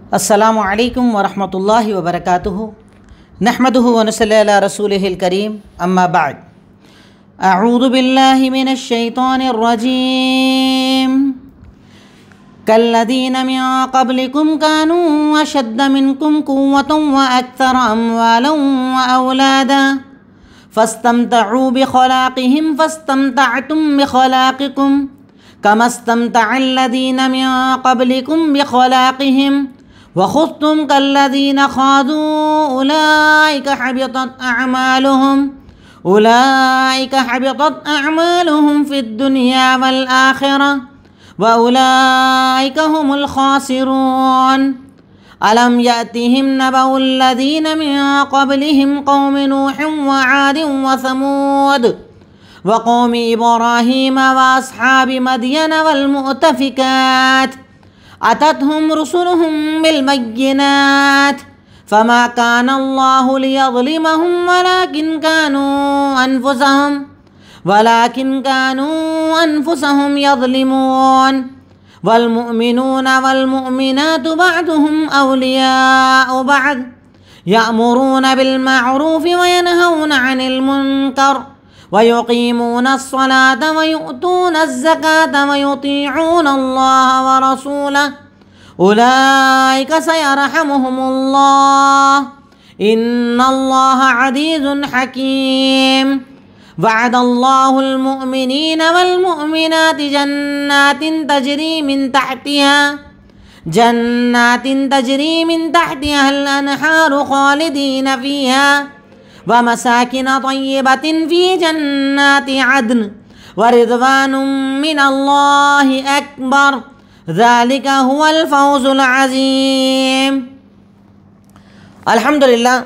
अस्सलामु अलैकुम वरहमतुल्लाहि वबरकातुहु नहमदुहु व नसल्ली अला रसूलिहिल करीम अम्मा बाद अऊज़ु बिल्लाहि मिनश शैतानिर रजीम कल्लज़ीना मिन क़ब्लिकुम कानू अशद्द मिनकुम क़ुव्वतन व अक्सर अम्वालन व औलादा फस्तमतऊ बिख़लाक़िहिम फस्तमतअतुम बिख़लाक़िकुम कमस्तमतअल्लज़ीना मिन क़ब्लिकुम बिख़लाक़िहिम वख़ुज़्तुम कल्लज़ीना ख़ाज़ू उलाइका हबितत अअमालुहुम फ़िद्दुनिया वल आख़िरह व उलाइका हुमुल ख़ासिरून अलम यातिहिम नबउल्लज़ीना मिन क़ब्लिहिम क़ौमि नूहिन व आदिन व समूद व क़ौमि इब्राहीम व अस्हाबि मदयन वल मुअतफ़िकात अततहुम रुसुलुहुम बिल बय्यिनात फमा कान अल्लाहु लियज़लिमहुम वलाकिन कानू अनफुसहुम यज़लिमून वल मुअमिनून वल मुअमिनातु बअदुहुम औलियाउ बअद यअमुरून बिल मअरूफ़ि व यनहौना अनिल मुनकर व युक़ीमून अस्सलात व युअतून अज़्ज़कात व युतीऊन अल्लाह व रसूलह उलाइका सयरहमुहुमुल्लाह इन्नल्लाह अज़ीज़ुन हकीम वअदल्लाहुल मुअमिनीना वल मुअमिनाति जन्नातिन तजरी मिन तहतिहल अनहारु खालिदीन फ़ीहा व मसाकिन तय्यबतिन फ़ी जन्नाति अदन व रिज़वानुम मिनल्लाहि अकबर ज़ालिका हुवल फ़ौज़ुल अज़ीम। अल्हम्दुलिल्लाह,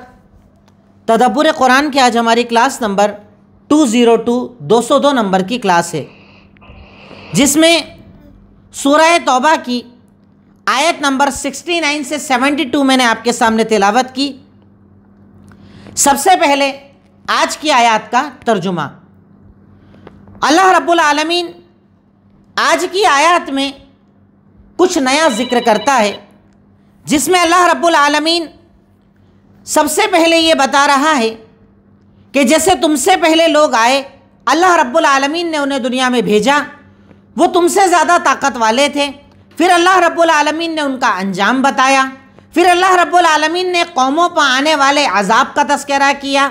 तदब्बुर कुरान की आज हमारी क्लास नंबर 202 नंबर की क्लास है, जिसमें सूरह तौबा की आयत नंबर 69 से 72 मैंने आपके सामने तिलावत की। सबसे पहले आज की आयत का तर्जुमा। अल्लाह रब्बुल आलमीन आज की आयत में कुछ नया जिक्र करता है, जिसमें अल्लाह रब्बुल आलमीन सबसे पहले ये बता रहा है कि जैसे तुमसे पहले लोग आए, अल्लाह रब्बुल आलमीन ने उन्हें दुनिया में भेजा, वो तुमसे ज़्यादा ताकत वाले थे। फिर अल्लाह रब्बुल आलमीन ने उनका अंजाम बताया। फिर अल्लाह रब्बुल आलमीन ने कौमों पर आने वाले अजाब का तज़किरा किया।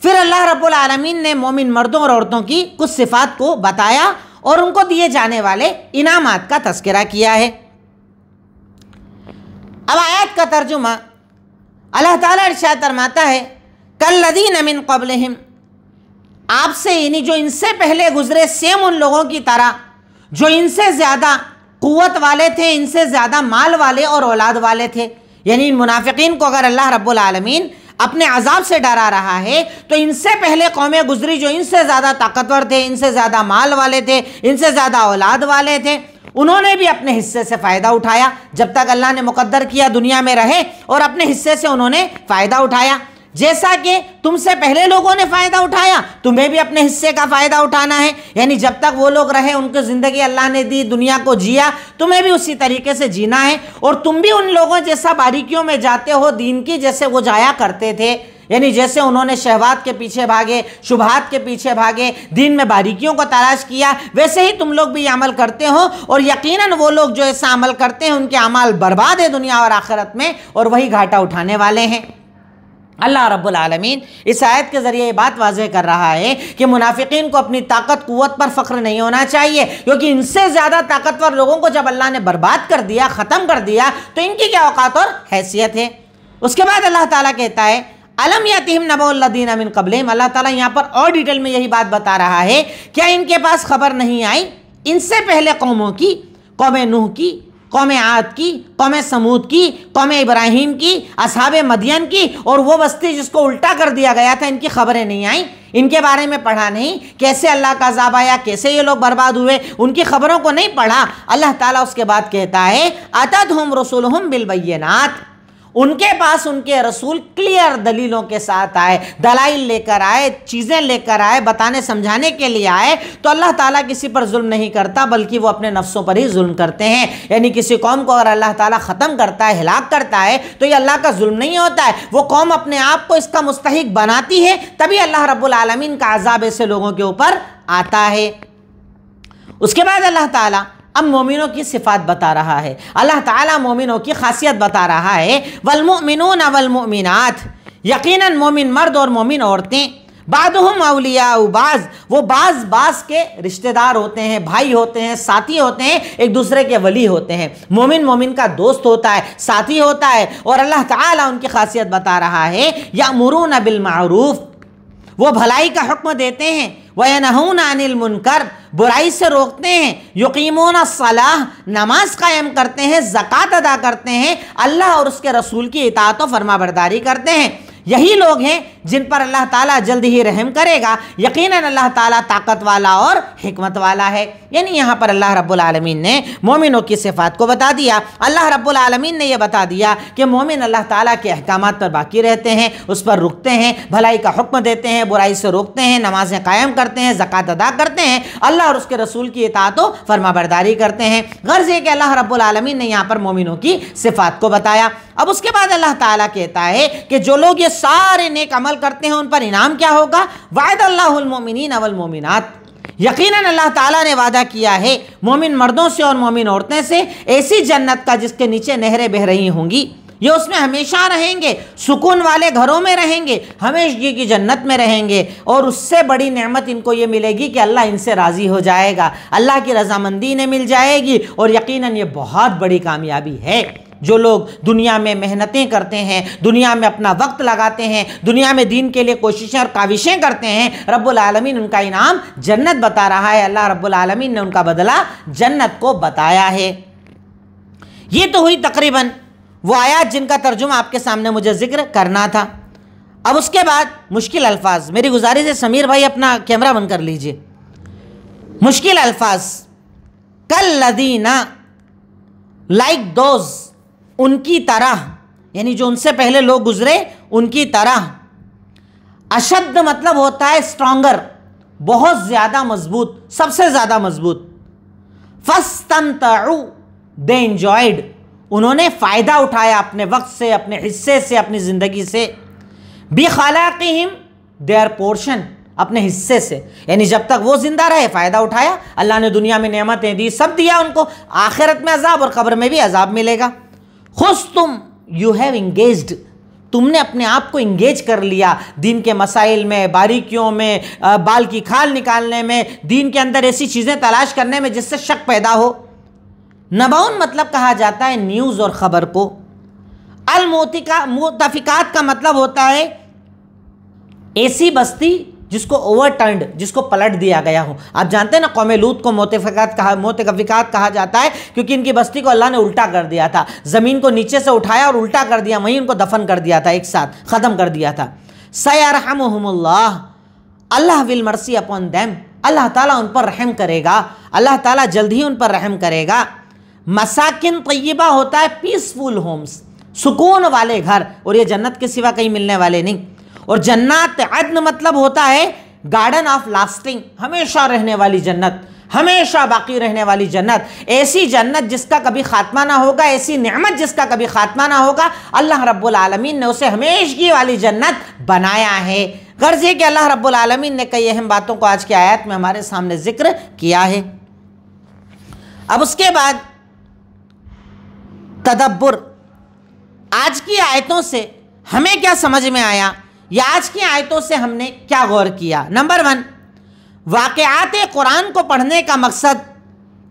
फिर अल्लाह रब्बुल आलमीन ने मोमिन मर्दों और औरतों की कुछ सिफ़ात को बताया और उनको दिए जाने वाले इनामात का तज़किरा किया है। अब आयत का तर्जुमा, अल्लाह ताला इरशाद फरमाता है कल्लज़ीना मिन क़ब्लिहिम, आपसे यानी जो इनसे पहले गुजरे, सेम उन लोगों की तरह जो इनसे ज़्यादा क़ुव्वत वाले थे, इनसे ज़्यादा माल वाले और औलाद वाले थे। यानी इन मुनाफिकीन को अगर अल्लाह रब्बुल आलमीन अपने अजाब से डरा रहा है तो इनसे पहले कौमें गुजरी जो इनसे ज़्यादा ताकतवर थे, इनसे ज़्यादा माल वाले थे, इनसे ज़्यादा औलाद वाले थे, उन्होंने भी अपने हिस्से से फ़ायदा उठाया। जब तक अल्लाह ने मुक़द्दर किया दुनिया में रहे और अपने हिस्से से उन्होंने फ़ायदा उठाया। जैसा कि तुमसे पहले लोगों ने फ़ायदा उठाया, तुम्हें भी अपने हिस्से का फ़ायदा उठाना है। यानी जब तक वो लोग रहे, उनको ज़िंदगी अल्लाह ने दी, दुनिया को जिया, तुम्हें भी उसी तरीके से जीना है। और तुम भी उन लोगों जैसा बारीकियों में जाते हो दीन की, जैसे वो जाया करते थे। यानी जैसे उन्होंने शहवात के पीछे भागे, शुबहात के पीछे भागे, दीन में बारीकियों को तलाश किया, वैसे ही तुम लोग भी अमल करते हो। और यकीनन वो लोग जो ऐसा अमल करते हैं उनके अमाल बर्बाद है दुनिया और आखिरत में, और वही घाटा उठाने वाले हैं। अल्लाह रब्बुल आलमीन इस आयत के ज़रिए ये बात वाज़ेह कर रहा है कि मुनाफिकीन को अपनी ताकत कुव्वत पर फ़ख्र नहीं होना चाहिए, क्योंकि इनसे ज़्यादा ताकतवर लोगों को जब अल्लाह ने बर्बाद कर दिया, ख़त्म कर दिया, तो इनकी क्या औकात और हैसियत है। उसके बाद अल्लाह ताला कहता है अलम यातिहिम नबउल्लज़ीना मिन क़ब्लिहिम। अल्लाह ताला यहाँ पर और डिटेल में यही बात बता रहा है, क्या इनके पास खबर नहीं आई इनसे पहले कौमों की, कौम नूह की, कौम आद की, कौम समूद की, कौम इब्राहीम की, असहाब मदियन की, और वो बस्ती जिसको उल्टा कर दिया गया था, इनकी खबरें नहीं आई, इनके बारे में पढ़ा नहीं, कैसे अल्लाह का अज़ाब आया, कैसे ये लोग बर्बाद हुए, उनकी खबरों को नहीं पढ़ा। अल्लाह ताला उसके बाद कहता है अततहुम रुसुलुहुम बिल बय्यिनात, उनके पास उनके रसूल क्लियर दलीलों के साथ आए, दलाइल लेकर आए, चीज़ें लेकर आए, बताने समझाने के लिए आए, तो अल्लाह ताला किसी पर जुल्म नहीं करता, बल्कि वो अपने नफ्सों पर ही जुल्म करते हैं। यानी किसी कौम को अगर अल्लाह ताला ख़त्म करता है, हिलाक करता है, तो ये अल्लाह का जुल्म नहीं होता है, वो कौम अपने आप को इसका मुस्तहिक बनाती है, तभी अल्लाह रब्बुल आलमीन का अज़ाब ऐसे लोगों के ऊपर आता है। उसके बाद अल्लाह ताला अब मोमिनों की सिफात बता रहा है। अल्लाह ताला मोमिनों की खासियत बता रहा है, वल्मुमिनून वल्मुमिनात, यकीनन मोमिन मर्द और मोमिन औरतें, बादुहुम औलियाउ बाज़, वो बाज़ के रिश्तेदार होते हैं, भाई होते हैं, साथी होते हैं, एक दूसरे के वली होते हैं। मोमिन मोमिन का दोस्त होता है, साथी होता है। और अल्लाह ताला उनकी खासियत बता रहा है, यामुरून बिल मारूफ, वो भलाई का हुक्म देते हैं, वयनहूना अनिल मुनकर, बुराई से रोकते हैं, युकीमूना सलाह, नमाज कायम करते हैं, ज़कात अदा करते हैं, अल्लाह और उसके रसूल की इताअत और फरमाबरदारी करते हैं। यही लोग हैं जिन पर अल्लाह ताला जल्द ही रहम करेगा। यकीनन अल्लाह ताला ताकत वाला और हिकमत वाला है। यानी यहाँ पर अल्लाह रब्बुल आलमीन ने मोमिनों की सिफात को बता दिया। अल्लाह रब्बुल आलमीन ने यह बता दिया कि मोमिन अल्लाह ताला के अहकामात पर बाकी रहते हैं, उस पर रुकते हैं, भलाई का हुक्म देते हैं, बुराई से रोकते हैं, नमाजें कायम करते हैं, ज़कात अदा करते हैं, अल्लाह और उसके रसूल की इताअत व फरमाबरदारी करते हैं। गर्ज़ है कि अल्लाह रब्बुल आलमीन ने यहाँ पर मोमिनों की सिफात को बताया। अब उसके बाद अल्लाह ताला कहता है कि जो लोग ये सारे नेक अमल करते हैं उन पर इनाम क्या होगा। वाअदल्लाहुल मोमिनीन वल मोमिनात, यकीनन अल्लाह ताला ने वादा किया है मोमिन मर्दों से और मोमिन औरतें से ऐसी जन्नत का जिसके नीचे नहरें बह रही होंगी। ये उसमें हमेशा रहेंगे, सुकून वाले घरों में रहेंगे, हमेशगी की जन्नत में रहेंगे। और उससे बड़ी नेमत इनको ये मिलेगी कि अल्लाह इनसे राज़ी हो जाएगा, अल्लाह की रज़ामंदी इन्हें मिल जाएगी। और यकीनन ये बहुत बड़ी कामयाबी है। जो लोग दुनिया में मेहनतें करते हैं, दुनिया में अपना वक्त लगाते हैं, दुनिया में दीन के लिए कोशिशें और काविशें करते हैं, रब्बुल आलमीन उनका इनाम जन्नत बता रहा है। अल्लाह रब्बुल आलमीन ने उनका बदला जन्नत को बताया है। ये तो हुई तकरीबन वो आयत जिनका तर्जुमा आपके सामने मुझे जिक्र करना था। अब उसके बाद मुश्किल अल्फाज, मेरी गुजारिश है समीर भाई अपना कैमरा बंद कर लीजिए। मुश्किल अल्फाज, कल्लदीना, लाइक दोज, उनकी तरह, यानी जो उनसे पहले लोग गुजरे उनकी तरह। अशद मतलब होता है स्ट्रॉन्गर, बहुत ज़्यादा मजबूत, सबसे ज़्यादा मजबूत। फस्तमतउ, दे एंजॉयड, उन्होंने फ़ायदा उठाया अपने वक्त से, अपने हिस्से से, अपनी ज़िंदगी से। बिखलाक़िहिम, देयर पोर्शन, अपने हिस्से से, यानी जब तक वो जिंदा रहे फ़ायदा उठाया। अल्लाह ने दुनिया में नेमतें दी, सब दिया उनको, आखिरत में अजाब और कब्र में भी अजाब मिलेगा। खुश तुम, यू हैव इंगेज्ड, तुमने अपने आप को इंगेज कर लिया दीन के मसाइल में, बारीकियों में, बाल की खाल निकालने में, दीन के अंदर ऐसी चीज़ें तलाश करने में जिससे शक पैदा हो। नबाउन मतलब कहा जाता है न्यूज़ और ख़बर को। अल मुतफ़िकात का मतलब होता है ऐसी बस्ती जिसको ओवरटर्न्ड, जिसको पलट दिया गया हो। आप जानते हैं ना, कौम लूत को मुतफ़िकात कहा जाता है क्योंकि इनकी बस्ती को अल्लाह ने उल्टा कर दिया था, ज़मीन को नीचे से उठाया और उल्टा कर दिया, वहीं उनको दफन कर दिया था, एक साथ ख़त्म कर दिया था। सयरहमुहुमुल्लाह, अल्लाह विल मर्सी अपॉन देम, अल्लाह ताला उन पर रहम करेगा, अल्लाह ताला जल्द ही उन पर रहम करेगा। मसाकिन तय्यबा होता है पीसफुल होम्स, सुकून वाले घर, और ये जन्नत के सिवा कहीं मिलने वाले नहीं। और जन्नत अदन मतलब होता है गार्डन ऑफ लास्टिंग, हमेशा रहने वाली जन्नत, हमेशा बाकी रहने वाली जन्नत, ऐसी जन्नत जिसका कभी खात्मा ना होगा, ऐसी नेमत जिसका कभी खात्मा ना होगा। अल्लाह रब्बुल आलमीन ने उसे हमेशगी वाली जन्नत बनाया है। गर्ज है कि अल्लाह रब्बुल आलमीन ने कई अहम बातों को आज की आयत में हमारे सामने जिक्र किया है। अब उसके बाद तदब्बुर, आज की आयतों से हमें क्या समझ में आया, या आज की आयतों से हमने क्या गौर किया। नंबर 1, वाक़यात कुरान को पढ़ने का मकसद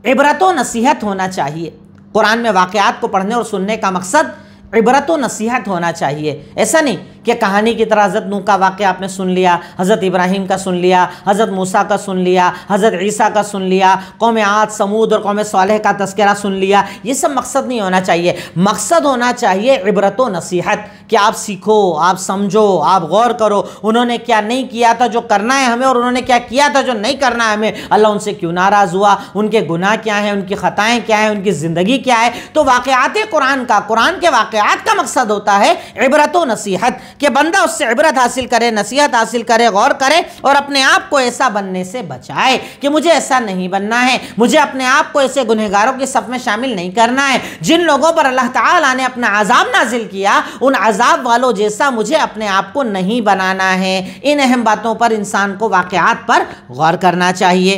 इबरत व नसीहत होना चाहिए। कुरान में वाक़यात को पढ़ने और सुनने का मकसद इबरत व नसीहत होना चाहिए। ऐसा नहीं कि कहानी की तरह हज़रत नूह का वाक़या आपने सुन लिया, हज़रत इब्राहीम का सुन लिया, हज़रत मूसा का सुन लिया, हज़रत ईसा का सुन लिया, कौम आद, समूद और कौम सालेह का तज़किरा सुन लिया। ये सब मकसद नहीं होना चाहिए। मकसद होना चाहिए इबरत व नसीहत, कि आप सीखो, आप समझो, आप गौर करो, उन्होंने क्या नहीं किया था जो करना है हमें, और उन्होंने क्या किया था जो नहीं करना है हमें। अल्लाह उनसे क्यों नाराज़ हुआ, उनके गुनाह क्या हैं, उनकी ख़ताएँ क्या हैं, उनकी ज़िंदगी क्या है। तो वाक़यात कुरान का, कुरान के वाक़यात का मकसद होता है इबरत व नसीहत, कि बंदा उससे इबरत हासिल करे, नसीहत हासिल करे, गौर करे और अपने आप को ऐसा बनने से बचाए कि मुझे ऐसा नहीं बनना है, मुझे अपने आप को ऐसे गुनहगारों के सफ़ में शामिल नहीं करना है। जिन लोगों पर अल्लाह ताला ने अपना अज़ाब नाजिल किया, उन अज़ाब वालों जैसा मुझे अपने आप को नहीं बनाना है। इन अहम बातों पर इंसान को वाक़यात पर गौर करना चाहिए।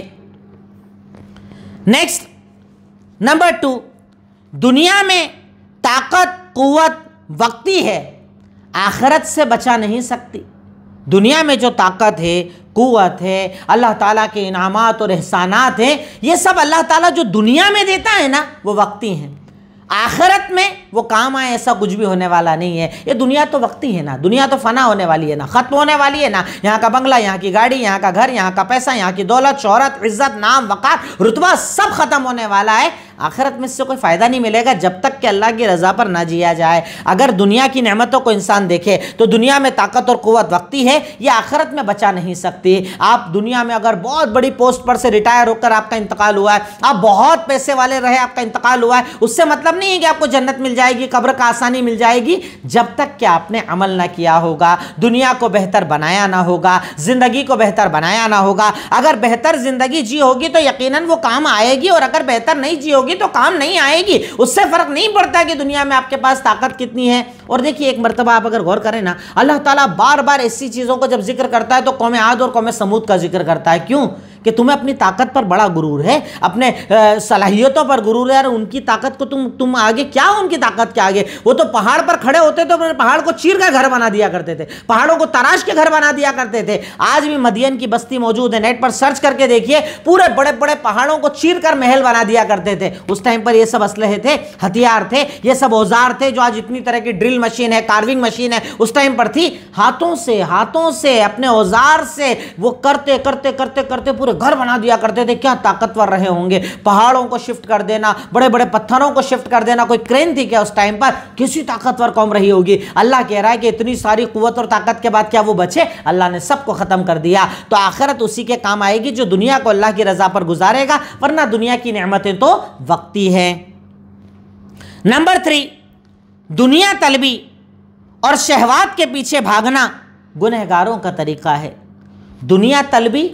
नेक्स्ट, नंबर 2, दुनिया में ताकत कुव्वत वक्ती है, आखिरत से बचा नहीं सकती। दुनिया में जो ताकत है, कुव्वत है, अल्लाह ताला के इनामात और एहसानात हैं, ये सब अल्लाह ताला जो दुनिया में देता है ना, वो वक्ती हैं। आखिरत में वो काम आए ऐसा कुछ भी होने वाला नहीं है। ये दुनिया तो वक्ती है ना, दुनिया तो फना होने वाली है ना, ख़त्म होने वाली है ना। यहाँ का बंगला, यहाँ की गाड़ी, यहाँ का घर, यहाँ का पैसा, यहाँ की दौलत, शोहरत, इज्जत, नाम, वक़ार, रुतबा सब ख़त्म होने वाला है। आखिरत में इससे कोई फ़ायदा नहीं मिलेगा जब तक कि अल्लाह की रज़ा पर ना जिया जाए। अगर दुनिया की नेमतों को इंसान देखे तो दुनिया में ताकत और क़ुव्वत वक्ती है, ये आखिरत में बचा नहीं सकती। आप दुनिया में अगर बहुत बड़ी पोस्ट पर से रिटायर होकर आपका इंतकाल हुआ है, आप बहुत पैसे वाले रहे, आपका इंतकाल हुआ है, उससे मतलब नहीं है कि आपको जन्नत मिल जाएगी, कब्र का आसानी मिल जाएगी, जब तक कि आपने अमल ना किया होगा, दुनिया को बेहतर बनाया ना होगा, ज़िंदगी को बेहतर बनाया ना होगा। अगर बेहतर ज़िंदगी जी होगी तो यकीनन वो काम आएगी, और अगर बेहतर नहीं जी होगी तो काम नहीं आएगी। उससे फर्क नहीं पड़ता कि दुनिया में आपके पास ताकत कितनी है। और देखिए, एक मर्तबा आप अगर गौर करें ना, अल्लाह ताला बार बार ऐसी चीज़ों को जब जिक्र करता है तो कौम आद और कौम समूद का जिक्र करता है। क्यों? कि तुम्हें अपनी ताकत पर बड़ा गुरूर है, अपने सलाहियतों पर गुरूर है। यार उनकी ताकत को तुम आगे क्या हो, उनकी ताकत के आगे? वो तो पहाड़ पर खड़े होते तो पहाड़ को चीर कर घर बना दिया करते थे, पहाड़ों को तराश के घर बना दिया करते थे। आज भी मदियन की बस्ती मौजूद है, नेट पर सर्च करके देखिए, पूरे बड़े बड़े पहाड़ों को चीर कर महल बना दिया करते थे। उस टाइम पर ये सब असलहे थे, हथियार थे, ये सब औजार थे, जो आज इतनी तरह की ड्रिल मशीन है, कार्विंग मशीन है, उस टाइम पर थी। हाथों से अपने औजार से वो करते करते करते करते पूरे घर बना दिया करते थे। क्या ताकतवर रहे होंगे! पहाड़ों को शिफ्ट कर देना, बड़े बड़े पत्थरों को शिफ्ट कर देना, कोई क्रेन थी क्या उस टाइम पर? किसी ताकतवर कौम रही होगी। अल्लाह कह रहा है कि इतनी सारी कुव्वत और ताकत के बाद क्या वो बचे? अल्लाह ने सबको खत्म कर दिया। तो आखिरत उसी के काम आएगी जो दुनिया को अल्लाह की रजा पर गुजारेगा, वरना दुनिया की नेमतें तो वक्ती है। नंबर 3, दुनिया तलबी और शहवात के पीछे भागना गुनहगारों का तरीका है। दुनिया तलबी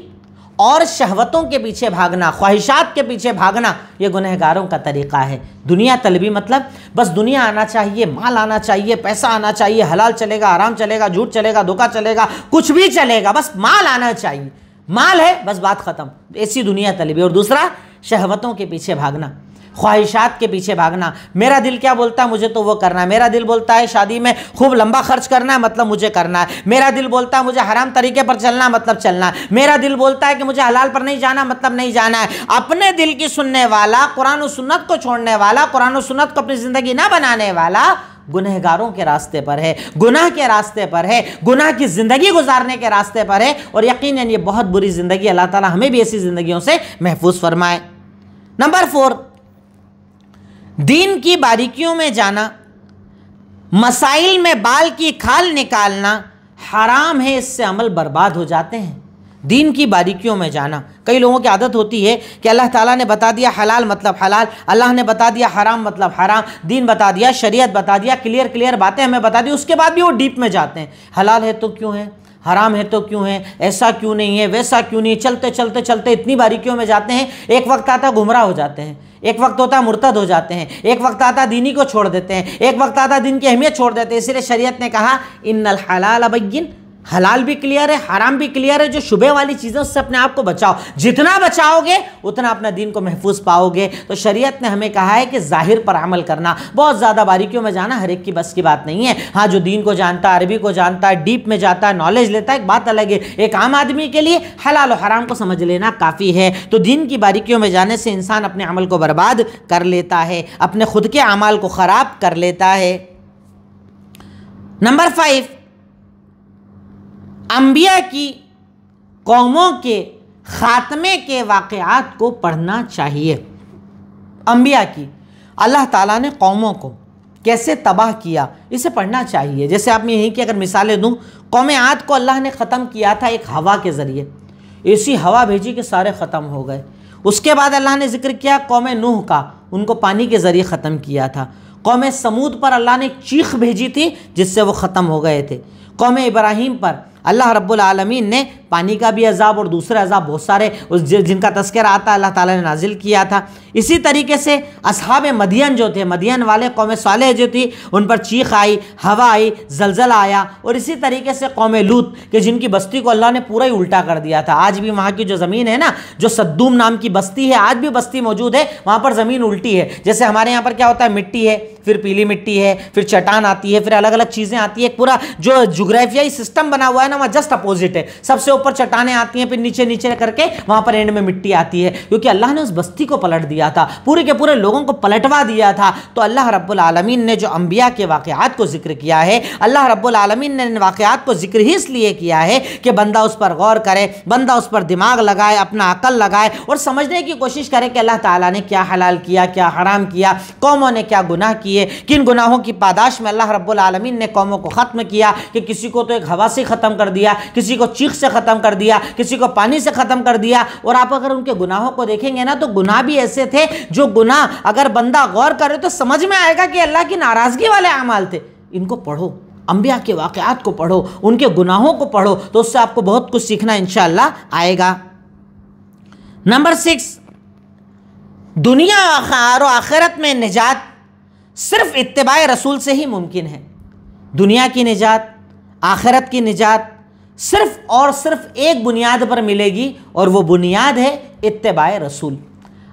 और शहवतों के पीछे भागना, ख्वाहिशात के पीछे भागना, ये गुनहगारों का तरीका है। दुनिया तलबी मतलब बस दुनिया आना चाहिए, माल आना चाहिए, पैसा आना चाहिए, हलाल चलेगा, हराम चलेगा, झूठ चलेगा, धोखा चलेगा, कुछ भी चलेगा, बस माल आना चाहिए, माल है बस बात ख़त्म, ऐसी दुनिया तलबी। और दूसरा, शहवतों के पीछे भागना, ख्वाहिशात के पीछे भागना। मेरा दिल क्या बोलता है मुझे तो वो करना है। मेरा दिल बोलता है शादी में खूब लंबा खर्च करना है, मतलब मुझे करना है। मेरा दिल बोलता है मुझे हराम तरीके पर चलना, मतलब चलना है। मेरा दिल बोलता है कि मुझे हलाल पर नहीं जाना, मतलब नहीं जाना है। अपने दिल की सुनने वाला, कुरान और सुन्नत को छोड़ने वाला, कुरान और सुन्नत को अपनी ज़िंदगी ना बनाने वाला गुनहगारों के रास्ते पर है, गुनाह के रास्ते पर है, गुनाह की ज़िंदगी गुजारने के रास्ते पर है। और यकीनन ये बहुत बुरी ज़िंदगी, अल्लाह ताला हमें भी ऐसी ज़िंदगियों से महफूज फरमाए। नंबर 4, दीन की बारीकियों में जाना, मसाइल में बाल की खाल निकालना हराम है, इससे अमल बर्बाद हो जाते हैं। दीन की बारीकियों में जाना, कई लोगों की आदत होती है कि अल्लाह ताला ने बता दिया हलाल मतलब हलाल, अल्लाह ने बता दिया हराम मतलब हराम, दीन बता दिया, शरीयत बता दिया, क्लियर बातें हमें बता दी, उसके बाद भी वो डीप में जाते हैं। हलाल है तो क्यों है, हराम है तो क्यों है, ऐसा क्यों नहीं है, वैसा क्यों नहीं, चलते चलते चलते इतनी बारीकियों में जाते हैं। एक वक्त आता गुमराह हो जाते हैं, एक वक्त होता मुर्तद हो जाते हैं, एक वक्त आता दीनी को छोड़ देते हैं, एक वक्त आता दिन की अहमियत छोड़ देते हैं। इसलिए शरीयत ने कहा इन्नल हलाल बय्यिन, हलाल भी क्लियर है, हराम भी क्लियर है। जो शुबे वाली चीज़ों से अपने आप को बचाओ, जितना बचाओगे उतना अपना दीन को महफूज पाओगे। तो शरीयत ने हमें कहा है कि जाहिर पर अमल करना, बहुत ज़्यादा बारीकियों में जाना हर एक की बस की बात नहीं है। हाँ, जो दीन को जानता है, अरबी को जानता है, डीप में जाता है, नॉलेज लेता है, एक बात अलग है। एक आम आदमी के लिए हलाल और हराम को समझ लेना काफ़ी है। तो दीन की बारीकियों में जाने से इंसान अपने अमल को बर्बाद कर लेता है, अपने खुद के अमाल को ख़राब कर लेता है। नंबर 5, अंबिया की कौमों के ख़ात्मे के वाक़यात को पढ़ना चाहिए। अंबिया की, अल्लाह ताला ने कौमों को, कैसे तबाह किया, इसे पढ़ना चाहिए। जैसे आप मैं यहीं की अगर मिसालें दूँ, कौम आद को अल्लाह ने ख़त्म किया था एक हवा के ज़रिए, ऐसी हवा भेजी कि सारे ख़त्म हो गए। उसके बाद अल्लाह ने जिक्र किया कौम नूह का, उनको पानी के ज़रिए ख़त्म किया था। कौम समूद पर अल्लाह ने एक चीख भेजी थी जिससे वो ख़त्म हो गए थे। कौम इब्राहीम पर अल्लाह रब्बुल आलमीन ने पानी का भी अजाब और दूसरे अजाब बहुत सारे जिनका तस्करा आता अल्लाह ताला ने नाजिल किया था। इसी तरीके से असहाब मदियन जो थे, मदियन वाले कौम सालेह जो थी, उन पर चीख आई, हवा आई, जलजला आया। और इसी तरीके से कौम लूत कि जिनकी बस्ती को अल्लाह ने पूरा ही उल्टा कर दिया था। आज भी वहाँ की जो ज़मीन है ना, जो सद्दूम नाम की बस्ती है, आज भी बस्ती मौजूद है, वहाँ पर ज़मीन उल्टी है। जैसे हमारे यहाँ पर क्या होता है, मिट्टी है, फिर पीली मिट्टी है, फिर चट्टान आती है, फिर अलग अलग चीज़ें आती है। पूरा जो जोग्राफियाई सिस्टम बना हुआ है ना, वहाँ जस्ट अपोजिट है। सबसे ऊपर चट्टानें आती हैं, फिर नीचे नीचे करके वहाँ पर एंड में मिट्टी आती है, क्योंकि अल्लाह ने उस बस्ती को पलट दिया था, पूरे के पूरे लोगों को पलटवा दिया था। तो अल्लाह रब्बुल आलमीन ने जो अंबिया के वाक़यात को जिक्र किया है, अल्लाह रब्बुल आलमीन ने इन वाक़यात को जिक्र ही इसलिए किया है कि बंदा उस पर गौर करे, बंदा उस पर दिमाग लगाए, अपना अकल लगाए और समझने की कोशिश करे कि अल्लाह ताला ने क्या हलाल किया, क्या हराम किया, कौमों ने क्या गुनाह किए, किन गुनाहों की पादाश में अल्लाह रब्बुल आलमीन ने कौमों को ख़त्म किया। कि किसी को तो एक हवा से ख़त्म कर दिया, किसी को चीख से ख़त्म कर दिया, किसी को पानी से ख़त्म कर दिया। और आप अगर उनके गुनाहों को देखेंगे ना, तो गुनाह भी ऐसे थे जो गुनाह अगर बंदा गौर करे तो समझ में आएगा कि अल्लाह की नाराज़गी वाले अमाल थे। इनको पढ़ो, अंबिया के वाक़यात को पढ़ो, उनके गुनाहों को पढ़ो, तो उससे आपको बहुत कुछ सीखना इंशाअल्लाह आएगा। नंबर 6, दुनिया और आखिरत में निजात सिर्फ इत्तिबाए रसूल से ही मुमकिन है। दुनिया की निजात, आखिरत की निजात सिर्फ और सिर्फ एक बुनियाद पर मिलेगी, और वो बुनियाद है इत्तिबाए रसूल।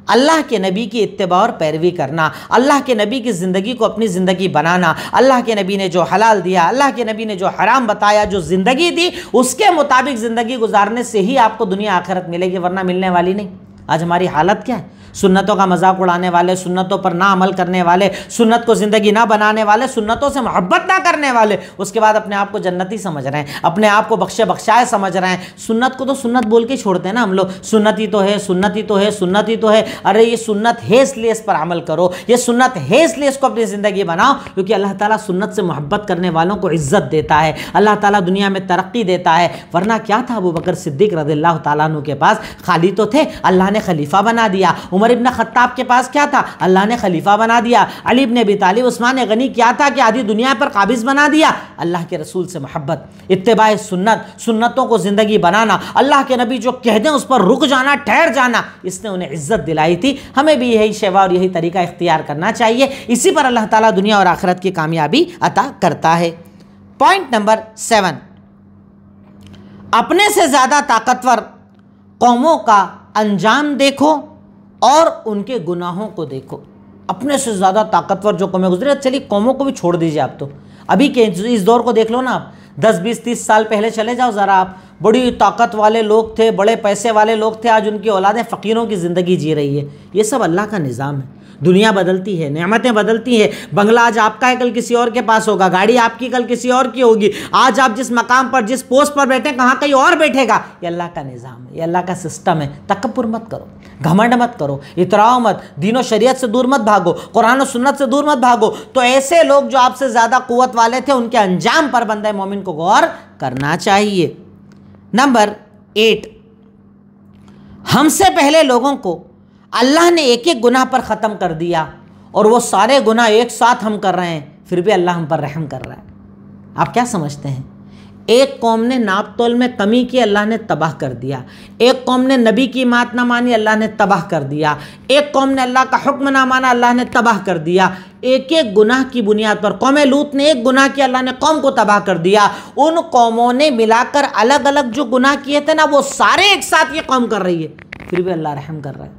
अल्लाह के नबी की इत्तिबा और पैरवी करना, अल्लाह के नबी की ज़िंदगी को अपनी ज़िंदगी बनाना, अल्लाह के नबी ने जो हलाल दिया, अल्लाह के नबी ने जो हराम बताया, जो ज़िंदगी दी, उसके मुताबिक ज़िंदगी गुजारने से ही आपको दुनिया आखिरत मिलेगी, वरना मिलने वाली नहीं। आज हमारी हालत क्या है? सुन्नतों का मजाक उड़ाने वाले, सुन्नतों पर ना अमल करने वाले, सुन्नत को ज़िंदगी ना बनाने वाले, सुन्नतों से मोहब्बत ना करने वाले, उसके बाद अपने आप को जन्नती समझ रहे हैं, अपने आप को बख्शे बख्शाए समझ रहे हैं। सुन्नत को तो सुन्नत बोल के छोड़ते हैं ना हम लोग, सुन्नत ही तो है, सुन्नत ही तो है, सुन्नत ही तो है। अरे ये सुन्नत है इसलिए इस पर अमल करो, ये सुन्नत है इसलिए इसको अपनी ज़िंदगी बनाओ, क्योंकि अल्लाह ताला सुन्नत से मोहब्बत करने वालों को इज़्ज़त देता है, अल्लाह ताला दुनिया में तरक्की देता है। वरना क्या था, अबू बकर सिद्दीक़ रज़ियल्लाहु ताला अन्हु के पास खाली तो थे, अल्लाह ने खलीफा बना दिया। उमर इब्न खत्ताब के पास क्या था, अल्लाह ने खलीफा बना दिया। अली इब्न अबी तालिब, उस्मान गनी क्या था कि आधी दुनिया पर काबिज बना दिया। अल्लाह के रसूल से मोहब्बत, इत्तिबाए सुन्नत, सुन्नतों को ज़िंदगी बनाना, अल्लाह के नबी जो कह दें उस पर रुक जाना, ठहर जाना, इसने उन्हें इज़्ज़त दिलाई थी। हमें भी यही शेवा और यही तरीका इख्तियार करना चाहिए। इसी पर अल्लाह ताला दुनिया और आखिरत की कामयाबी अता करता है। पॉइंट नंबर 7, अपने से ज़्यादा ताकतवर कौमों का अंजाम देखो और उनके गुनाहों को देखो। अपने से ज़्यादा ताकतवर जो कौमें गुजरे, चलिए कौमों को भी छोड़ दीजिए आप, तो अभी के इस दौर को देख लो ना आप, 10, 20, 30 साल पहले चले जाओ ज़रा आप, बड़ी ताकत वाले लोग थे, बड़े पैसे वाले लोग थे, आज उनकी औलादें फ़कीरों की ज़िंदगी जी रही है। ये सब अल्लाह का निज़ाम है। दुनिया बदलती है, नेमतें बदलती हैं। बंगला आज आपका है, कल किसी और के पास होगा, गाड़ी आपकी कल किसी और की होगी। आज आप जिस मकाम पर, जिस पोस्ट पर बैठे, कहाँ कहीं और बैठेगा। ये अल्लाह का निज़ाम है, ये अल्लाह का सिस्टम है। तकब्बुर मत करो, घमंड मत करो, इतराओ मत, दीन और शरीयत से दूर मत भागो, कुरान और सुन्नत से दूर मत भागो। तो ऐसे लोग जो आपसे ज़्यादा क़ुव्वत वाले थे, उनके अंजाम पर बंदे मोमिन को गौर करना चाहिए। नंबर 8, हमसे पहले लोगों को अल्लाह ने एक एक गुनाह पर ख़त्म कर दिया, और वो सारे गुनाह एक साथ हम कर रहे हैं, फिर भी अल्लाह हम पर रहम कर रहा है। आप क्या समझते हैं? एक कौम ने नाप तोल में कमी की, अल्लाह ने तबाह कर दिया। एक कौम ने नबी की बात ना मानी, अल्लाह ने तबाह कर दिया। एक कौम ने अल्लाह का हुक्म ना माना, अल्लाह ने तबाह कर दिया। एक एक गुनाह की बुनियाद पर कौम लूत ने एक गुनाह किया, अल्लाह ने कौम को तबाह कर दिया। उन कौमों ने मिलाकर अलग अलग जो गुनाह किए थे ना, वो सारे एक साथ ये कौम कर रही है, फिर भी अल्लाह रहम कर रहा है,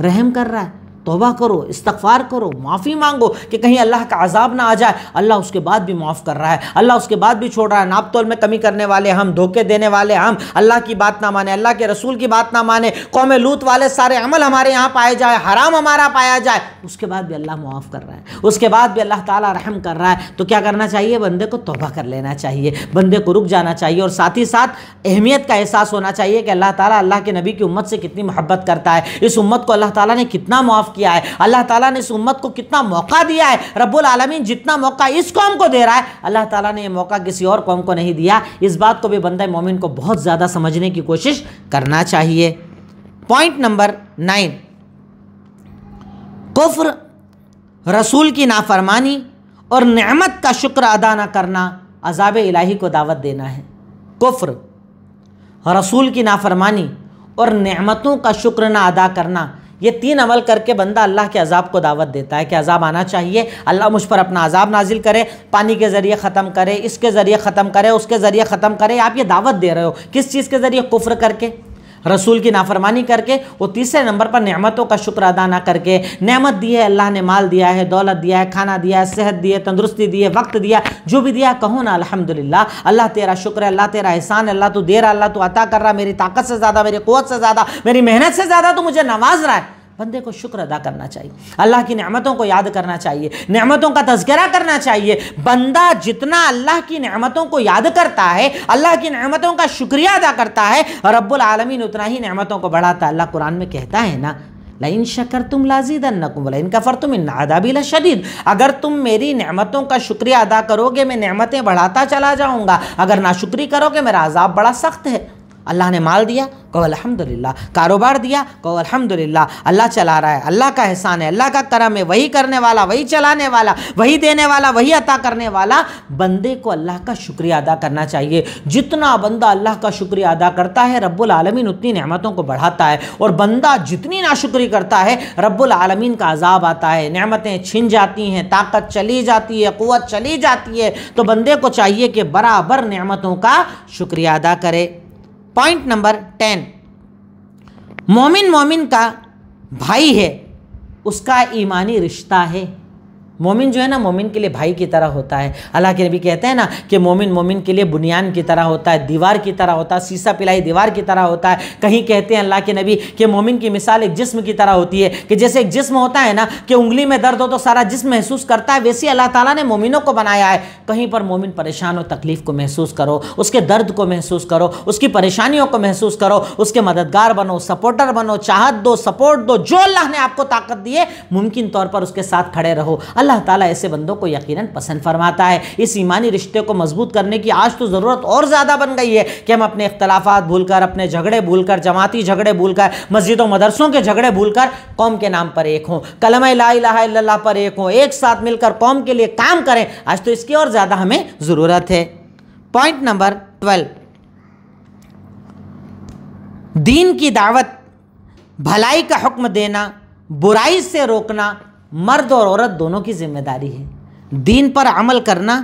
रहम कर रहा है। तौबा करो, इस्तग़फ़ार करो, माफ़ी मांगो कि कहीं अल्लाह का अज़ाब ना आ जाए। अल्लाह उसके बाद भी माफ़ कर रहा है, अल्लाह उसके बाद भी छोड़ रहा है। नाप तोल में कमी करने वाले हम, धोखे देने वाले हम, अल्लाह की बात ना माने, अल्लाह के रसूल की बात ना माने, कौम लूत वाले सारे अमल हमारे यहाँ पाए जाए, हराम हमारा पाया जाए, उसके बाद भी अल्लाह माफ़ कर रहा है, उसके बाद भी अल्लाह ताला रहम कर रहा है। तो क्या करना चाहिए? बंदे को तौबा कर लेना चाहिए, बंदे को रुक जाना चाहिए, और साथ ही साथ अहमियत का एहसास होना चाहिए कि अल्लाह ताला अल्लाह के नबी की उम्मत से कितनी मोहब्बत करता है। इस उम्मत को अल्लाह ताला ने कितना माफ़ किया है, अल्लाह ताला ने इस उम्मत को कितना मौका दिया है। रब्बुल आलमीन जितना मौका इस कौम को दे रहा है, अल्लाह ताला ने ये मौका किसी और कौम को नहीं दिया। इस बात को भी बंदा मोमिन को बहुत ज़्यादा समझने की कोशिश करना चाहिए। पॉइंट नंबर 9, कुफ्र, रसूल की नाफरमानी और नेमत का शुक्र अदा न करना अज़ाब इलाही को दावत देना है। कुफ्र, रसूल की नाफरमानी और नेमतों का शुक्र ना अदा करना, ये 3 अमल करके बंदा अल्लाह के अज़ाब को दावत देता है कि अज़ाब आना चाहिए, अल्लाह मुझ पर अपना अज़ाब नाजिल करे, पानी के ज़रिए ख़त्म करे, इसके ज़रिए ख़त्म करे, उसके ज़रिए ख़त्म करे। आप ये दावत दे रहे हो किस चीज़ के ज़रिए? कुफ्र करके, रसूल की नाफरमानी करके। वो तीसरे नंबर पर नेमतों का शुक्र अदा ना करके। नेमत दी है, अल्लाह ने माल दिया है, दौलत दिया है, खाना दिया है, सेहत दी है, तंदुरुस्ती दी है, वक्त दिया, जो भी दिया कहो ना अल्हम्दुलिल्लाह, अल्लाह तेरा शुक्र है, अल्लाह तेरा एहसान है, अल्लाह तू दे रहा, अल्लाह तू अता कर रहा, मेरी ताकत से ज़्यादा, मेरी क़ुव्वत से ज़्यादा, मेरी मेहनत से ज़्यादा तू मुझे नवाज रहा है। बंदे को शुक्र अदा करना चाहिए, अल्लाह की नेमतों को याद करना चाहिए, नेमतों का तज़किरा करना चाहिए। बंदा जितना अल्लाह की नेमतों को याद करता है, अल्लाह की नेमतों का शुक्रिया अदा करता है, रब्बुल आलमीन उतना ही नेमतों को बढ़ाता है। अल्लाह कुरान में कहता है ना, लइन शकरतुम लाज़िदन्नकुम वलइन कफरतुम इन्न अज़ाबी लशदीद। अगर तुम मेरी नेमतों का शुक्रिया अदा करोगे, मैं नेमतें बढ़ाता चला जाऊँगा, अगर नाशुक्री करोगे मेरा अज़ाब बड़ा सख्त है। अल्लाह ने माल दिया, कहो अल्हम्दुलिल्लाह, कारोबार दिया, कहो अल्हम्दुलिल्लाह, अल्लाह चला रहा है, अल्लाह का एहसान है, अल्लाह का करम है, वही करने वाला, वही चलाने वाला, वही देने वाला, वही अता करने वाला। बंदे को अल्लाह का शुक्रिया अदा करना चाहिए। जितना बंदा अल्लाह का शुक्रिया अदा करता है, रब्बुल आलमीन उतनी नेमतों को बढ़ाता है, और बंदा जितनी नाशुक्री करता है, रब्बुल आलमीन का अजाब आता है, नेमतें छिन जाती हैं, ताकत चली जाती है, क़ुव्वत चली जाती है। तो बंदे को चाहिए कि बराबर नेमतों का शुक्रिया अदा करे। पॉइंट नंबर 10, मोमिन का भाई है, उसका ईमानी रिश्ता है। मोमिन जो है ना, मोमिन के लिए भाई की तरह होता है। अल्लाह के नबी कहते हैं ना कि मोमिन के लिए बुनियान की तरह होता है, दीवार की तरह होता है, शीशा पिलाई दीवार की तरह होता है। कहीं कहते हैं अल्लाह के नबी कि मोमिन की मिसाल एक जिस्म की तरह होती है, कि जैसे एक जिस्म होता है ना कि उंगली में दर्द हो तो सारा जिस्म महसूस करता है, वैसे अल्लाह ताला ने मोमिनों को बनाया है। कहीं पर मोमिन परेशान हो, तकलीफ़ को महसूस करो, उसके दर्द को महसूस करो, उसकी परेशानियों को महसूस करो, उसके मददगार बनो, सपोर्टर बनो, चाहत दो, सपोर्ट दो, जो अल्लाह ने आपको ताकत दी है मुमकिन तौर पर उसके साथ खड़े रहो। अल्लाह ताला ऐसे बंदों को यकीनन पसंद फरमाता है। इस ईमानी रिश्ते को मजबूत करने की आज तो ज़रूरत और ज़्यादा बन गई है कि हम अपने इख्तलाफात भूलकर, अपने झगड़े भूलकर, जमाती झगड़े भूलकर, मस्जिदों मदरसों के झगड़े भूलकर कौम के नाम पर एक हों, कलमा ला इलाहा इल्लल्लाह पर एक हों, एक साथ मिलकर कौम के लिए काम करें। आज तो इसकी और ज़्यादा हमें ज़रूरत है। पॉइंट नंबर 12, दीन की दावत, भलाई का हुक्म देना, बुराई से रोकना मर्द और औरत दोनों की जिम्मेदारी है। दीन पर अमल करना,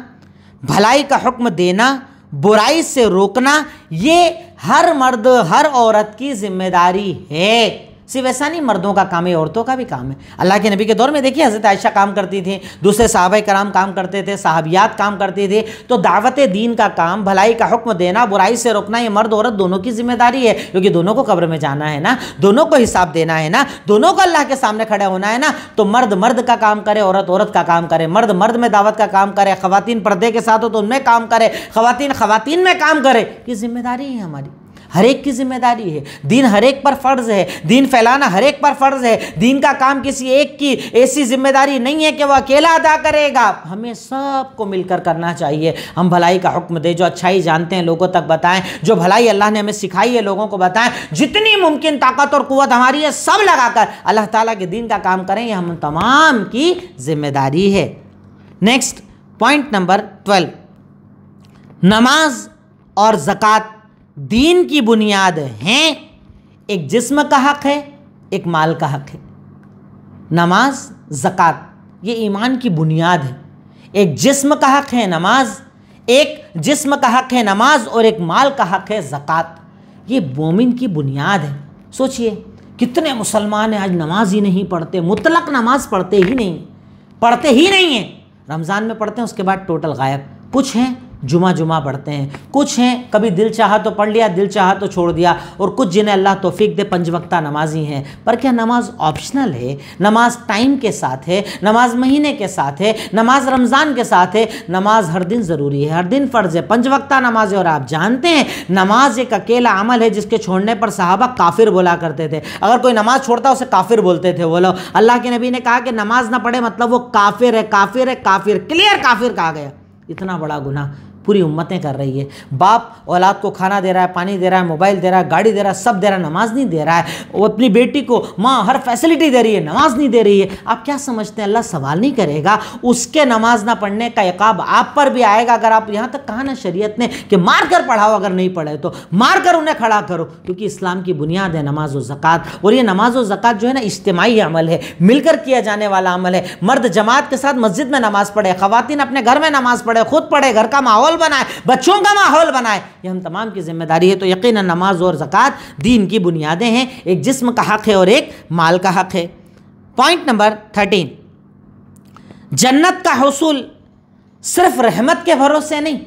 भलाई का हुक्म देना, बुराई से रोकना, ये हर मर्द हर औरत की जिम्मेदारी है। सिर्फ ऐसा नहीं मर्दों का काम है, औरतों का भी काम है। अल्लाह के नबी के दौर में देखिए हज़रत आयशा काम करती थी, दूसरे सहाबाए कराम काम करते थे, सहाबियात काम करती थी। तो दावत दीन का काम, भलाई का हुक्म देना, बुराई से रोकना, ये मर्द औरत दोनों की जिम्मेदारी है, क्योंकि दोनों को कब्र में जाना है ना, दोनों को हिसाब देना है ना, दोनों को अल्लाह के सामने खड़े होना है ना। तो मर्द मर्द का काम करे, औरत औरत का काम करे, मर्द मर्द में दावत का काम करे, ख़वातीन पर्दे के साथ हो तो उनमें काम करे, ख़वातीन में काम करे। ये जिम्मेदारी है हमारी, हर एक की जिम्मेदारी है। दीन हर एक पर फ़र्ज़ है, दीन फैलाना हर एक पर फ़र्ज़ है। दीन का काम किसी एक की ऐसी जिम्मेदारी नहीं है कि वह अकेला अदा करेगा, हमें सबको मिलकर करना चाहिए। हम भलाई का हुक्म दें, जो अच्छाई जानते हैं लोगों तक बताएं, जो भलाई अल्लाह ने हमें सिखाई है लोगों को बताएं। जितनी मुमकिन ताकत और क़ुव्वत हमारी है सब लगाकर अल्लाह ताला के दीन का काम करें, यह हम तमाम की जिम्मेदारी है। नेक्स्ट पॉइंट नंबर 12, नमाज और ज़कात दीन की बुनियाद हैं। एक जिस्म का हक है, एक माल का हक है। नमाज ज़कात ये ईमान की बुनियाद है। एक जिस्म का हक है नमाज, एक जिस्म का हक है नमाज और एक माल का हक है ज़कात। ये मोमिन की बुनियाद है। सोचिए कितने मुसलमान हैं आज नमाज ही नहीं पढ़ते, मुतलक नमाज पढ़ते ही नहीं हैं। रमज़ान में पढ़ते हैं, उसके बाद टोटल गायब। कुछ हैं जुमा जुमा पढ़ते हैं, कुछ हैं कभी दिल चाहा तो पढ़ लिया, दिल चाहा तो छोड़ दिया, और कुछ जिन्हें अल्लाह तौफीक दे 5 वक्ता नमाजी हैं। पर क्या नमाज ऑप्शनल है? नमाज टाइम के साथ है, नमाज महीने के साथ है, नमाज रमज़ान के साथ है। नमाज हर दिन ज़रूरी है, हर दिन फ़र्ज़ है, 5 वक्ता नमाज है। और आप जानते हैं नमाज एक अकेला अमल है जिसके छोड़ने पर सहाबा काफिर बोला करते थे। अगर कोई नमाज छोड़ता उसे काफिर बोलते थे वो लोग। अल्लाह के नबी ने कहा कि नमाज ना पढ़े मतलब वो काफिर है, काफिर है, काफिर, क्लियर काफिर कहा गया। इतना बड़ा गुनाह पूरी उम्मतें कर रही है। बाप औलाद को खाना दे रहा है, पानी दे रहा है, मोबाइल दे रहा है, गाड़ी दे रहा है, सब दे रहा है, नमाज नहीं दे रहा है। वो अपनी बेटी को माँ हर फैसिलिटी दे रही है, नमाज नहीं दे रही है। आप क्या समझते हैं अल्लाह सवाल नहीं करेगा? उसके नमाज ना पढ़ने का इकाब आप पर भी आएगा। अगर आप यहाँ तक कहा ना शरीयत ने कि मार कर पढ़ाओ, अगर नहीं पढ़े तो मार कर उन्हें खड़ा करो, क्योंकि इस्लाम की बुनियाद है नमाज और ज़कात। और ये नमाज और ज़कात जो है ना इज्तिमाई अमल है, मिलकर किया जाने वाला अमल है। मर्द जमात के साथ मस्जिद में नमाज पढ़े, ख़वातीन अपने घर में नमाज पढ़े, खुद पढ़े, घर का माहौल बनाए, बच्चों का माहौल बनाए, ये हम तमाम की जिम्मेदारी है। तो यकीनन नमाज और ज़कात दीन की बुनियादें हैं। एक जिस्म का हक़ है और एक माल का हक़ है। पॉइंट नंबर 13, जन्नत का हुसूल सिर्फ रहमत के भरोसे नहीं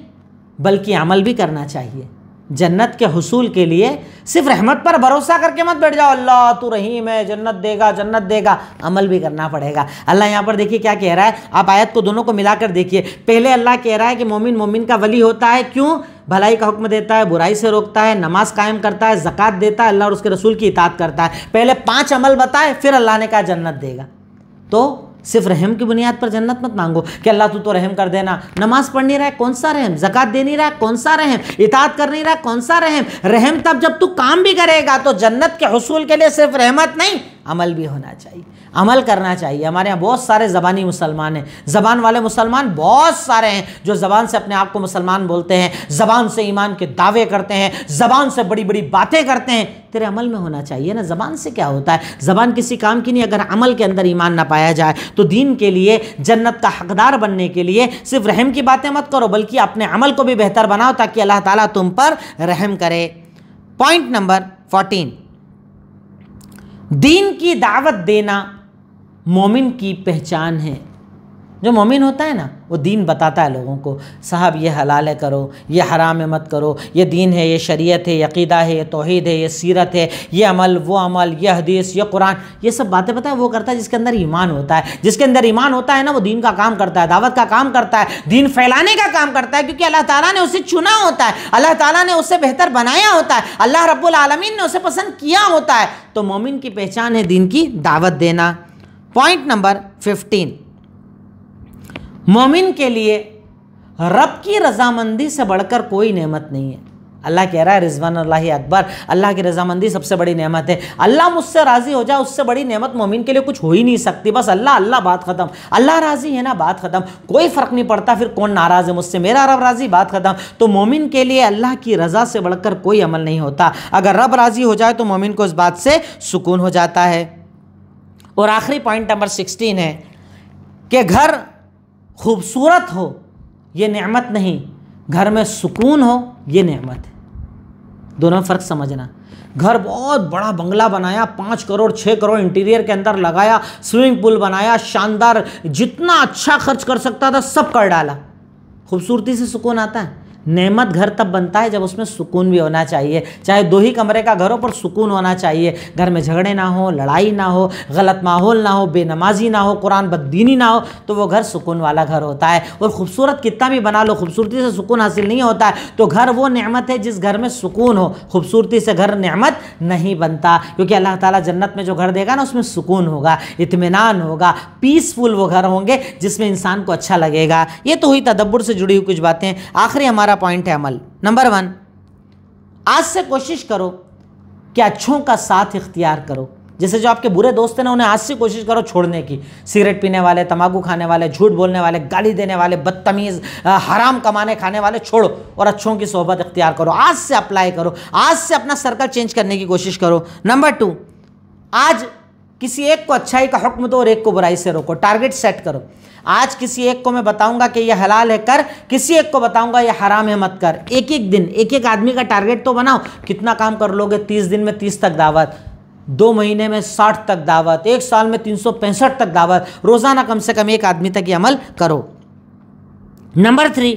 बल्कि अमल भी करना चाहिए। जन्नत के हुसूल के लिए सिर्फ रहमत पर भरोसा करके मत बैठ जाओ, अल्लाह तू रहीम है, जन्नत देगा, जन्नत देगा। अमल भी करना पड़ेगा। अल्लाह यहाँ पर देखिए क्या कह रहा है, आप आयत को दोनों को मिलाकर देखिए। पहले अल्लाह कह रहा है कि मोमिन मोमिन का वली होता है, क्यों? भलाई का हुक्म देता है, बुराई से रोकता है, नमाज कायम करता है, ज़कात देता है, अल्लाह और उसके रसूल की इताअत करता है। पहले 5 अमल बताए, फिर अल्लाह ने कहा जन्नत देगा। तो सिर्फ रहम की बुनियाद पर जन्नत मत मांगो कि अल्लाह तू तो रहम कर देना। नमाज पढ़ नहीं रहा है, कौन सा रहम? ज़कात दे नहीं रहा है, कौन सा रहम? इताअत कर नहीं रहा है, कौन सा रहम? रहम तब जब तू काम भी करेगा। तो जन्नत के हुसूल के लिए सिर्फ रहमत नहीं, अमल भी होना चाहिए, अमल करना चाहिए। हमारे यहाँ बहुत सारे ज़बानी मुसलमान हैं, ज़बान वाले मुसलमान बहुत सारे हैं जो ज़बान से अपने आप को मुसलमान बोलते हैं, ज़बान से ईमान के दावे करते हैं, ज़बान से बड़ी बड़ी बातें करते हैं। तेरे अमल में होना चाहिए ना। ज़बान से क्या होता है? ज़बान किसी काम की नहीं, अगर अमल के अंदर ईमान ना पाया जाए। तो दीन के लिए, जन्नत का हकदार बनने के लिए सिर्फ रहम की बातें मत करो बल्कि अपने अमल को भी बेहतर बनाओ ताकि अल्लाह ताला तुम पर रहम करे। पॉइंट नंबर 14, दीन की दावत देना मोमिन की पहचान है। जो मोमिन होता है ना वो दीन बताता है लोगों को, साहब ये हलाल है करो, ये हराम है मत करो, ये दीन है, ये शरीयत है, ये अक़ीदा है, ये तौहीद है, ये सीरत है, ये अमल, वो अमल, ये हदीस, ये कुरान, ये सब बातें पता है वो करता है जिसके अंदर ईमान होता है। जिसके अंदर ईमान होता है ना वो दीन का काम करता है, दावत का काम करता है, दीन फैलाने का काम करता है, क्योंकि अल्लाह ताला ने उसे चुना होता है, अल्लाह ताला ने उसे बेहतर बनाया होता है, अल्लाह रब्बुल आलमीन ने उसे पसंद किया होता है। तो मोमिन की पहचान है दीन की दावत देना। पॉइंट नंबर 15, मोमिन के लिए रब की रजामंदी से बढ़कर कोई नेमत नहीं है। अल्लाह कह रहा है रिज़वान अल्लाह अकबर, अल्लाह की रजामंदी सबसे बड़ी नेमत है। अल्लाह मुझसे राज़ी हो जाए, उससे बड़ी नेमत मोमिन के लिए कुछ हो ही नहीं सकती। बस अल्लाह अल्लाह, बात ख़त्म। अल्लाह राज़ी है ना, बात ख़त्म। कोई फ़र्क नहीं पड़ता फिर कौन नाराज़ है मुझसे, मेरा रब राज़ी, बात ख़त्म। तो मोमिन के लिए अल्लाह की रज़ा से बढ़कर कोई अमल नहीं होता। अगर रब राज़ी हो जाए तो मोमिन को इस बात से सुकून हो जाता है। और आखिरी पॉइंट नंबर 16 है कि घर खूबसूरत हो ये नेमत नहीं, घर में सुकून हो ये नेमत है। दोनों फ़र्क समझना। घर बहुत बड़ा बंगला बनाया, 5 करोड़ 6 करोड़ इंटीरियर के अंदर लगाया, स्विमिंग पूल बनाया, शानदार, जितना अच्छा खर्च कर सकता था सब कर डाला, खूबसूरती से सुकून आता है? नेमत घर तब बनता है जब उसमें सुकून भी होना चाहिए। चाहे 2 ही कमरे का घर हो पर सुकून होना चाहिए। घर में झगड़े ना हो, लड़ाई ना हो, गलत माहौल ना हो, बेनमाजी ना हो, कुरान बद्दीनी ना हो, तो वो घर सुकून वाला घर होता है। और खूबसूरत कितना भी बना लो, खूबसूरती से सुकून हासिल नहीं होता है। तो घर वो नेमत है जिस घर में सुकून हो, खूबसूरती से घर नेमत नहीं बनता। क्योंकि अल्लाह ताला जन्नत में जो घर देगा ना उसमें सुकून होगा, इत्मीनान होगा, पीसफुल वो घर होंगे जिसमें इंसान को अच्छा लगेगा। ये तो हुई तदब्बुर से जुड़ी हुई कुछ बातें। आखिरी हमारा पॉइंट है अमल। नंबर 1, आज से कोशिश करो कि अच्छों का साथ इख्तियार करो। जैसे जो आपके बुरे दोस्त हैं ना, उन्हें आज से कोशिश करो छोड़ने की। सिगरेट पीने वाले, तंबाकू खाने वाले, झूठ बोलने वाले, गाली देने वाले, बदतमीज़, हराम कमाने खाने वाले छोड़ो और अच्छों की सोहबत इख्तियार करो। आज से अप्लाई करो, आज से अपना सर्कल चेंज करने की कोशिश करो। नंबर 2, आज किसी एक को अच्छाई का हुक्म दो और एक को बुराई से रोको। टारगेट सेट करो। आज किसी एक को मैं बताऊंगा कि यह हलाल है कर, किसी एक को बताऊंगा यह हराम है मत कर। एक एक दिन एक एक आदमी का टारगेट तो बनाओ। कितना काम कर लोगे? 30 दिन में 30 तक दावत, 2 महीने में 60 तक दावत, 1 साल में 365 तक दावत। रोज़ाना कम से कम एक आदमी तक ये अमल करो। नंबर 3,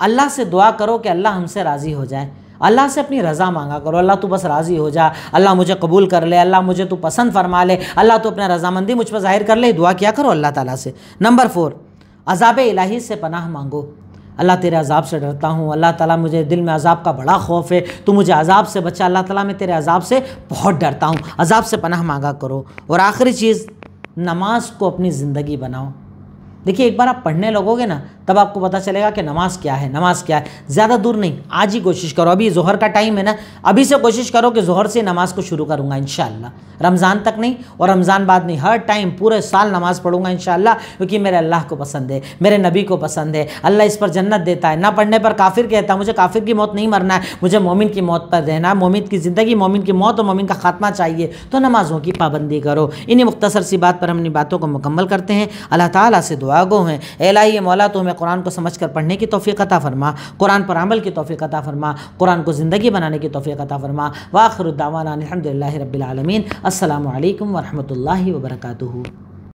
अल्लाह से दुआ करो कि अल्लाह हमसे राज़ी हो जाए, अल्लाह से अपनी रज़ा मांगा करो, अल्लाह तू बस राज़ी हो जा, अल्लाह मुझे कबूल कर ले, अल्लाह मुझे तू पसंद फरमा ले, अल्लाह तू अपना रज़ामंदी मुझ पर ज़ाहिर कर ले, दुआ किया करो अल्लाह ताला से। नंबर 4, अज़ाब इलाही से पनाह मांगो। अल्लाह तेरे अज़ाब से डरता हूँ, अल्लाह ताला मुझे दिल में अज़ाब का बड़ा खौफ है, तू मुझे अज़ाब से बचा, अल्लाह ताला मैं तेरे अज़ाब से बहुत डरता हूँ, अज़ाब से पनाह मांगा करो। और आखिरी चीज़, नमाज को अपनी ज़िंदगी बनाओ। देखिए एक बार आप पढ़ने लगोगे ना तब आपको पता चलेगा कि नमाज क्या है, नमाज क्या है। ज़्यादा दूर नहीं, आज ही कोशिश करो, अभी ज़ोहर का टाइम है ना, अभी से कोशिश करो कि ज़ोहर से नमाज को शुरू करूँगा इंशाअल्लाह। रमज़ान तक नहीं और रमज़ान बाद नहीं, हर टाइम पूरे साल नमाज़ पढ़ूंगा इंशाअल्लाह, क्योंकि मेरे अल्लाह को पसंद है, मेरे नबी को पसंद है, अल्लाह इस पर जन्नत देता है। ना पढ़ने पर काफिर कहता है मुझे काफिर की मौत नहीं मरना है, मुझे मोमिन की मौत पर रहना, मोमिन की ज़िंदगी, मोमिन की मौत और मोमिन का खात्मा चाहिए। तो नमाज़ों की पाबंदी करो। इन्हीं मुख्तसर सी बात पर हम अपनी बातों को मुकम्मल करते हैं। अल्लाह ताला से दुआ गो हैं, ए इलाही मौला तो हमें कुरान को समझ कर पढ़ने की तौफीक अता फरमा, कुरान पर अमल की तौफीक अता फरमा, कुरान को ज़िंदगी बनाने की तौफीक अता फरमा। व आखिरु दावाना अल्हम्दुलिल्लाहि रब्बिल आलमीन। अस्सलामु अलैकुम व रहमतुल्लाहि व बरकातुहू।